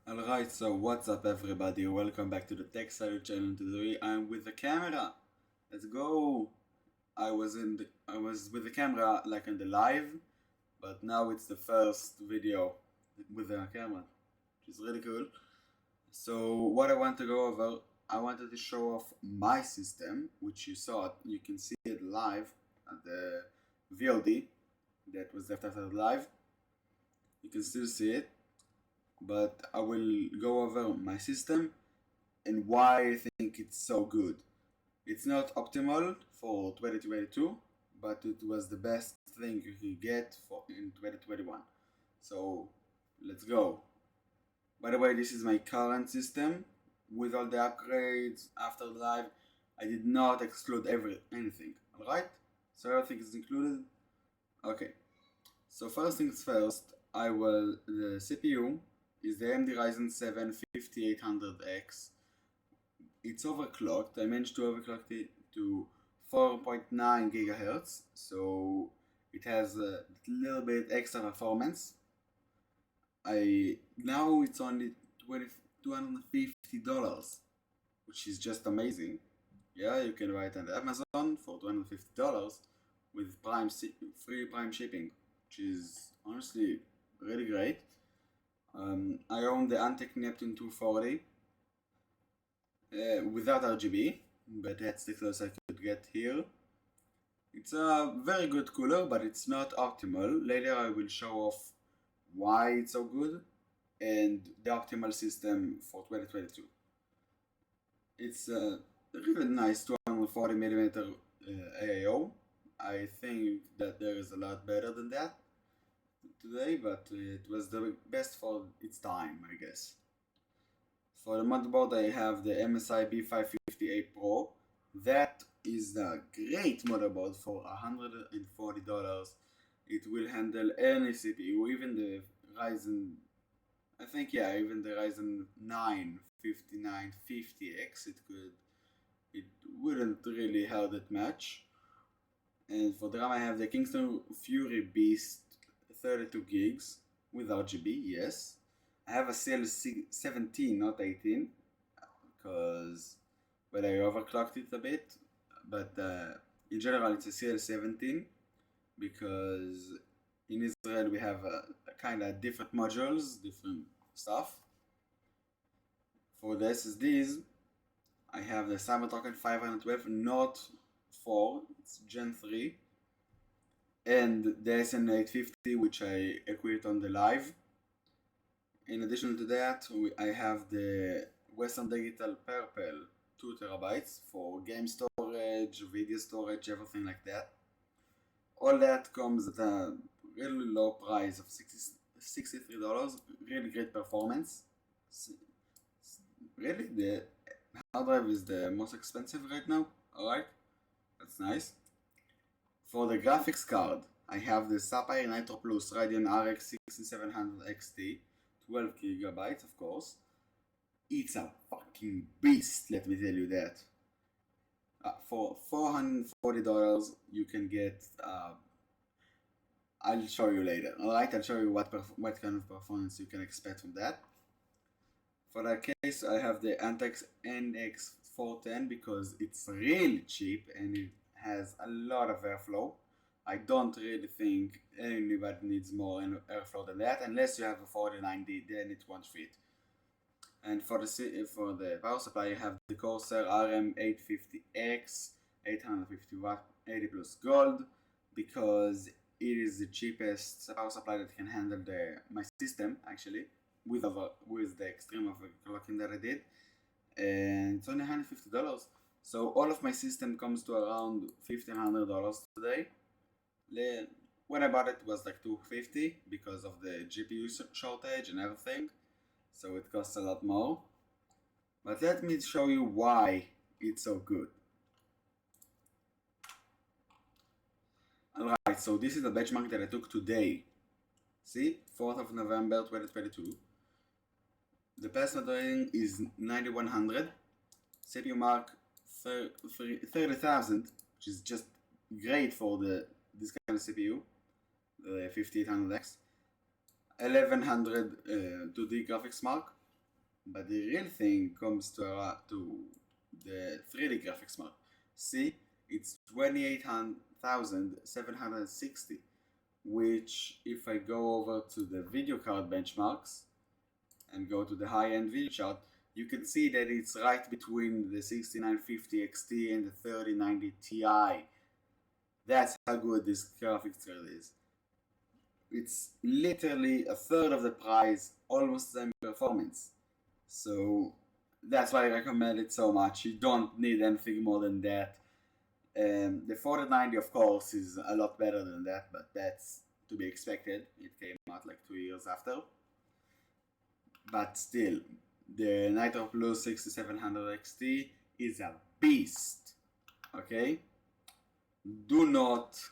Alright, so what's up everybody? Welcome back to the Tech Salute channel. Today I'm with the camera. Let's go! I was with the camera like in the live, but now it's the first video with the camera, which is really cool. So what I want to go over, I wanted to show off my system, which you saw, you can see it live at the VOD that was left after the live. You can still see it, but I will go over my system and why I think it's so good. It's not optimal for 2022, but it was the best thing you could get for in 2021. So let's go. By the way, this is my current system with all the upgrades after the live. I did not exclude anything. Alright? So everything is included. Okay. So first things first, the CPU is the AMD Ryzen 7 5800X. It's overclocked. I managed to overclock it to 4.9 gigahertz, so it has a little bit extra performance. Now it's only $250, which is just amazing. Yeah, you can buy it on Amazon for $250 with free Prime shipping, which is honestly really great. I own the Antec Neptune 240 without RGB, but that's the closest I could get here. It's a very good cooler, but it's not optimal. Later I will show off why it's so good and the optimal system for 2022. It's a really nice 240mm AIO. I think that there is a lot better than that today, but it was the best for its time, I guess. For the motherboard I have the MSI B558 Pro. That is a great motherboard for $140. It will handle any CPU, even the Ryzen, I think even the Ryzen 9 5950X, it wouldn't really hurt that much. And for the RAM I have the Kingston Fury Beast 32 gigs with RGB, yes. I have a CL17, not 18, because I overclocked it a bit, but in general it's a CL17 because in Israel we have kind of different modules, different stuff. For the SSDs, I have the Cybertruck 512 Note 4, it's Gen 3, and the SN850, which I equipped on the live. In addition to that, I have the Western Digital Purple 2TB for game storage, video storage, everything like that. All that comes at a really low price of $63, really great performance. Really, the hard drive is the most expensive right now, alright? That's nice. For the graphics card, I have the Sapphire NITRO Plus Radeon RX 6700 XT, 12 gigabytes, of course. It's a fucking beast, let me tell you that. For $440, you can get. I'll show you later. Alright, I'll show you what kind of performance you can expect from that. For that case, I have the Antec NX410 because it's really cheap and it has a lot of airflow. I don't really think anybody needs more airflow than that, unless you have a 4090, then it won't fit. And for the power supply, I have the Corsair RM850X, 850 watt, 80 plus gold, because it is the cheapest power supply that can handle my system actually, with the extreme overclocking that I did, and it's only $150. So all of my system comes to around $1,500 today. When I bought it was like $250 because of the GPU shortage and everything, so it costs a lot more. But let me show you why it's so good. Alright, so this is the benchmark that I took today. See, 4th of November 2022. The password rating is 9100. CPU mark 30,000, which is just great for this kind of CPU, the 5800X. 1100 2D graphics mark, But the real thing comes to the 3D graphics mark. See, it's 28,760, which if I go over to the video card benchmarks and go to the high-end video chart, you can see that it's right between the 6950 XT and the 3090 Ti. That's how good this graphics card is. It's literally a third of the price, almost the same performance. So that's why I recommend it so much. You don't need anything more than that. The 4090 of course is a lot better than that, but that's to be expected. It came out like 2 years after. But still, the Nitro Plus 6700 XT is a beast. Okay? Do not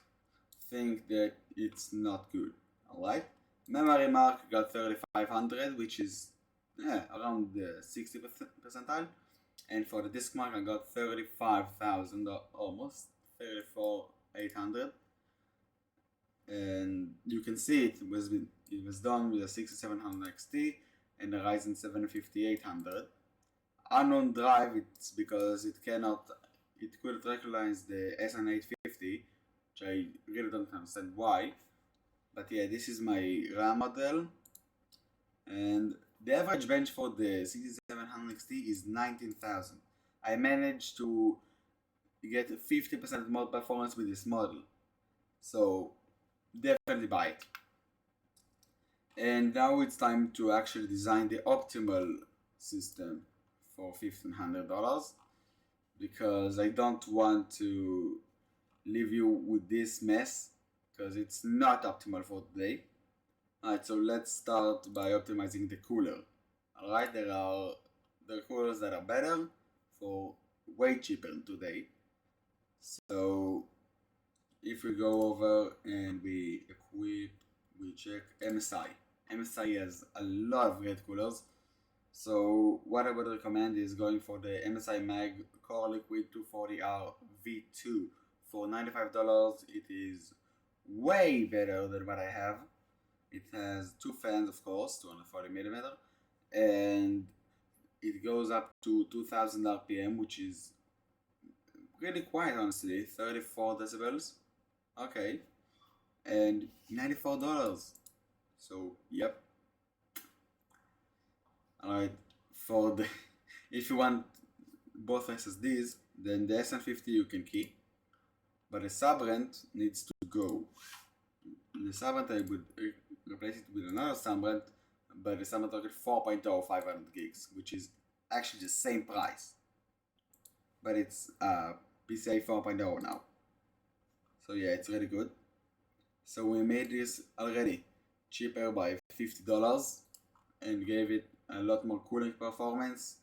think that it's not good. Alright? Memory mark got 3500, which is around the 60 percentile. And for the disk mark I got 35,000, almost 34,800. And you can see it was done with a 6700 XT and a Ryzen 7 5800. Unknown drive, it's because it couldn't recognize the SN850, which I really don't understand why. But yeah, this is my RAM model, and the average bench for the 6700 XT is 19,000. I managed to get 50% more performance with this model, so definitely buy it. And now it's time to actually design the optimal system for $1,500, because I don't want to leave you with this mess, because it's not optimal for today. Alright, so let's start by optimizing the cooler. Alright, there are coolers that are better for way cheaper today. So if we go over and we check MSI. MSI has a lot of great coolers. So what I would recommend is going for the MSI Mag Core Liquid 240R V2 for $95. It is way better than what I have. It has two fans, of course, 240mm, and it goes up to 2000 RPM, which is really quiet, honestly, 34 decibels. Okay, and $94. So, yep. Alright, for the if you want both SSDs, then the SN50 you can keep, but the subrent needs to go. The subrent I would replace it with another subrent, but the subrent will get 4.0 500 gigs, which is actually the same price, but it's PCI 4.0 now. So yeah, it's really good. So we made this already cheaper by $50 and gave it a lot more cooling performance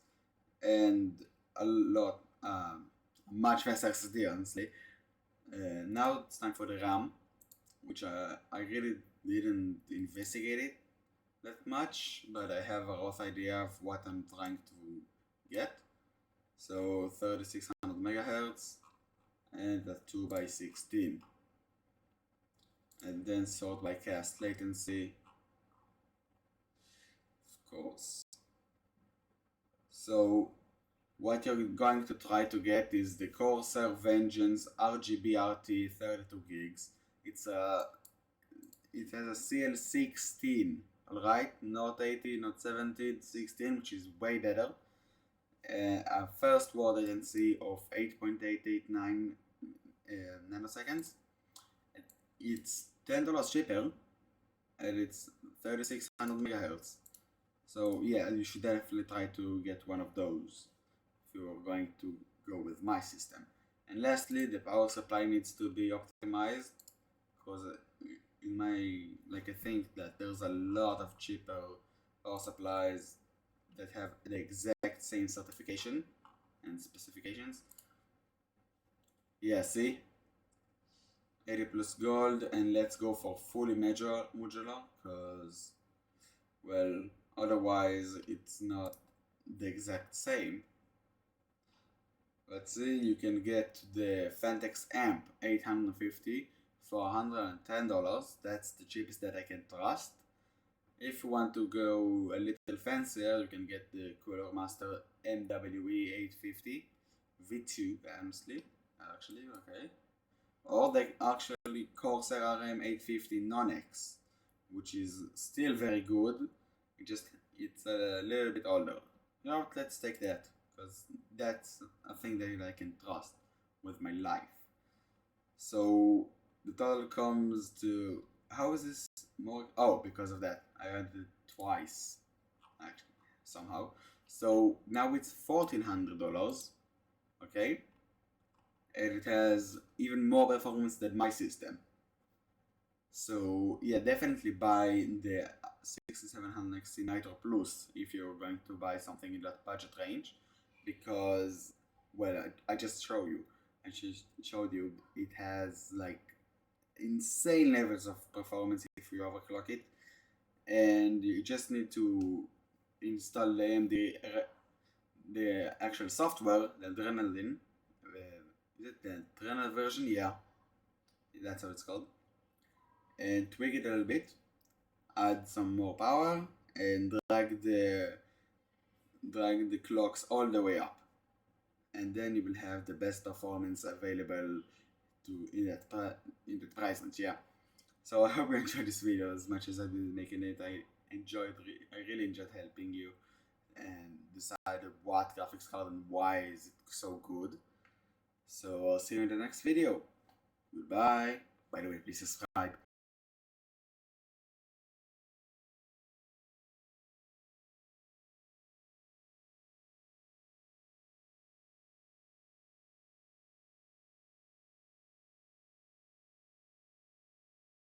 and a lot much faster SSD, honestly. Now it's time for the RAM, which I really didn't investigate it that much, but I have a rough idea of what I'm trying to get. So 3600 megahertz and a 2x16, and then sort by cast latency, of course. So what you're going to try to get is the Corsair Vengeance RGB RT 32 gigs. It has a CL16, alright, not 80, not 17, 16, which is way better. A first word latency of 8.889 nanoseconds. It's $10 cheaper, and it's 3600 megahertz. So yeah, you should definitely try to get one of those if you're going to go with my system. And lastly, the power supply needs to be optimized, because I think that there's a lot of cheaper power supplies that have the exact same certification and specifications. Yeah, see? 80 plus gold, and let's go for fully modular, because, well, otherwise it's not the exact same. Let's see, you can get the Fentex Amp 850 for $110. That's the cheapest that I can trust. If you want to go a little fancier, you can get the Cooler Master MWE 850 V2, actually, okay. Or the actually Corsair RM 850 non-X, which is still very good. It's a little bit older. You know, let's take that because that's a thing that I can trust with my life. So the total comes to, how is this more? Oh, because of that, I had it twice actually somehow. So now it's $1,400. Okay, and it has even more performance than my system. So yeah, definitely buy the 6700 XT Nitro Plus if you're going to buy something in that budget range, because well, I just show you, I just showed you it has like insane levels of performance if you overclock it, and you just need to install the AMD, the actual software, the Adrenaline. Is it the Adrenaline version? Yeah, that's how it's called. And tweak it a little bit, add some more power, and drag the clocks all the way up, and then you will have the best performance available to in that price range. Yeah. So I hope you enjoyed this video as much as I did making it. I really enjoyed helping you and decide what graphics card and why is it so good. So I'll see you in the next video. Goodbye. By the way, please subscribe.